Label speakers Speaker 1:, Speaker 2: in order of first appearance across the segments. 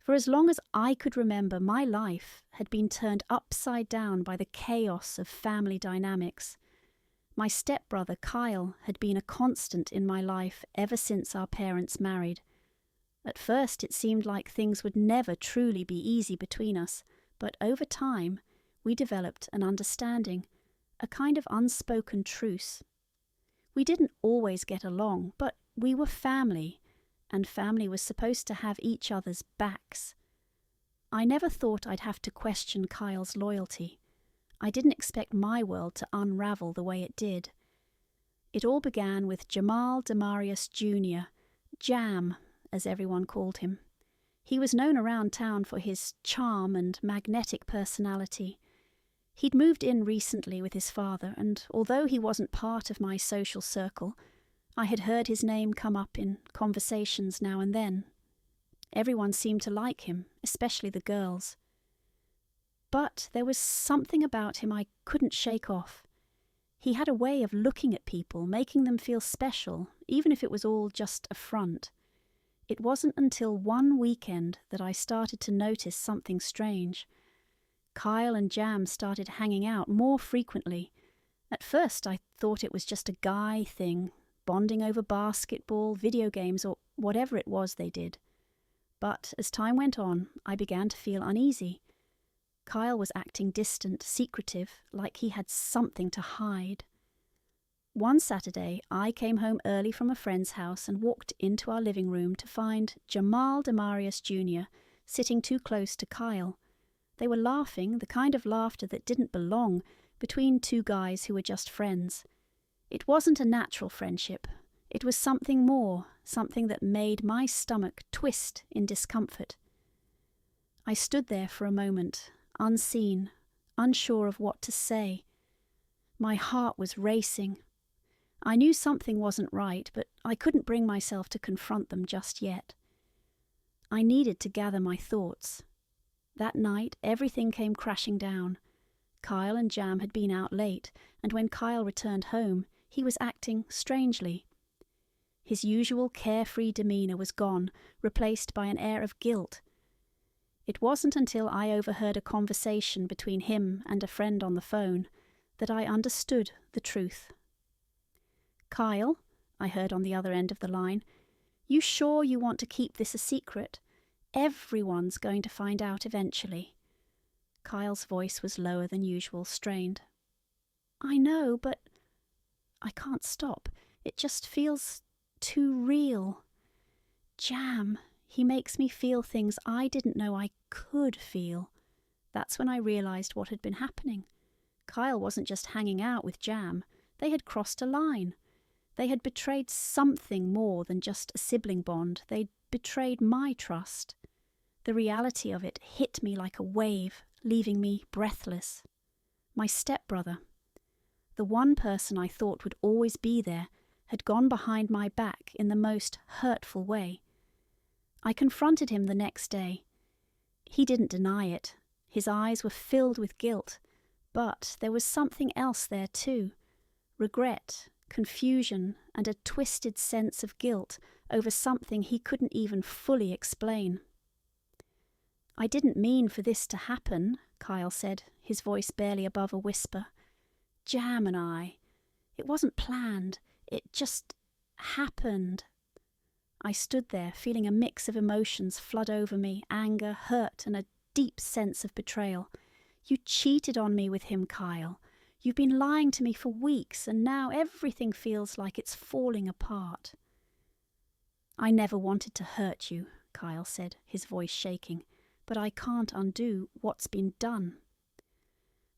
Speaker 1: For as long as I could remember, my life had been turned upside down by the chaos of family dynamics. My stepbrother, Kyle, had been a constant in my life ever since our parents married. At first it seemed like things would never truly be easy between us, but over time we developed an understanding, a kind of unspoken truce. We didn't always get along, but we were family, and family was supposed to have each other's backs. I never thought I'd have to question Kyle's loyalty. I didn't expect my world to unravel the way it did. It all began with Jamal Demarius Jr., Jam, as everyone called him. He was known around town for his charm and magnetic personality. He'd moved in recently with his father, and although he wasn't part of my social circle, I had heard his name come up in conversations now and then. Everyone seemed to like him, especially the girls. But there was something about him I couldn't shake off. He had a way of looking at people, making them feel special, even if it was all just a front. It wasn't until one weekend that I started to notice something strange. Kyle and Jam started hanging out more frequently. At first I thought it was just a guy thing, bonding over basketball, video games, or whatever it was they did. But as time went on, I began to feel uneasy. Kyle was acting distant, secretive, like he had something to hide. One Saturday, I came home early from a friend's house and walked into our living room to find Jamal Demarius Jr. sitting too close to Kyle. They were laughing, the kind of laughter that didn't belong, between two guys who were just friends. It wasn't a natural friendship. It was something more, something that made my stomach twist in discomfort. I stood there for a moment, unseen, unsure of what to say. My heart was racing. I knew something wasn't right, but I couldn't bring myself to confront them just yet. I needed to gather my thoughts. That night, everything came crashing down. Kyle and Jam had been out late, and when Kyle returned home, he was acting strangely. His usual carefree demeanour was gone, replaced by an air of guilt. It wasn't until I overheard a conversation between him and a friend on the phone that I understood the truth. "Kyle," I heard on the other end of the line, "you sure you want to keep this a secret? Everyone's going to find out eventually." Kyle's voice was lower than usual, strained. "I know, but I can't stop. It just feels too real. Jam, he makes me feel things I didn't know I could feel." That's when I realised what had been happening. Kyle wasn't just hanging out with Jam. They had crossed a line. They had betrayed something more than just a sibling bond. They'd betrayed my trust. The reality of it hit me like a wave, leaving me breathless. My stepbrother, the one person I thought would always be there, had gone behind my back in the most hurtful way. I confronted him the next day. He didn't deny it. His eyes were filled with guilt, but there was something else there too. Regret, confusion, and a twisted sense of guilt over something he couldn't even fully explain. "I didn't mean for this to happen," Kyle said, his voice barely above a whisper. "Jam and I. It wasn't planned. It just happened." I stood there, feeling a mix of emotions flood over me, anger, hurt, and a deep sense of betrayal. "You cheated on me with him, Kyle. You've been lying to me for weeks, and now everything feels like it's falling apart." "I never wanted to hurt you," Kyle said, his voice shaking, "but I can't undo what's been done."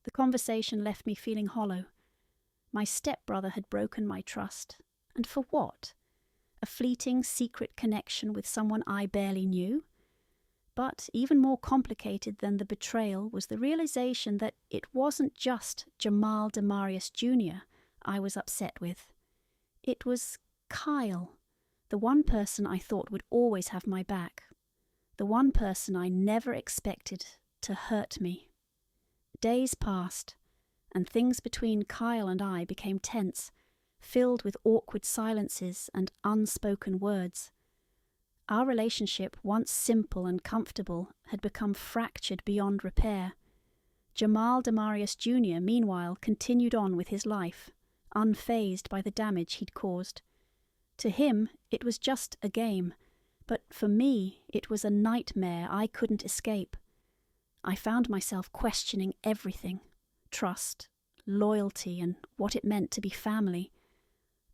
Speaker 1: The conversation left me feeling hollow. My stepbrother had broken my trust. And for what? A fleeting secret connection with someone I barely knew? But even more complicated than the betrayal was the realization that it wasn't just Jamal Demarius Jr. I was upset with. It was Kyle, the one person I thought would always have my back, the one person I never expected to hurt me. Days passed, and things between Kyle and I became tense, filled with awkward silences and unspoken words. Our relationship, once simple and comfortable, had become fractured beyond repair. Jamal Demarius Jr., meanwhile, continued on with his life, unfazed by the damage he'd caused. To him, it was just a game, but for me, it was a nightmare I couldn't escape. I found myself questioning everything: trust, loyalty, and what it meant to be family.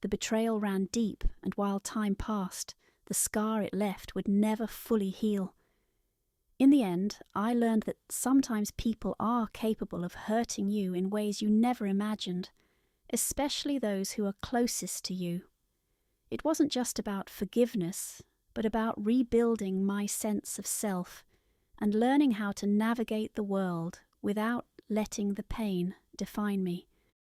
Speaker 1: The betrayal ran deep, and while time passed, the scar it left would never fully heal. In the end, I learned that sometimes people are capable of hurting you in ways you never imagined, especially those who are closest to you. It wasn't just about forgiveness, but about rebuilding my sense of self and learning how to navigate the world without letting the pain define me.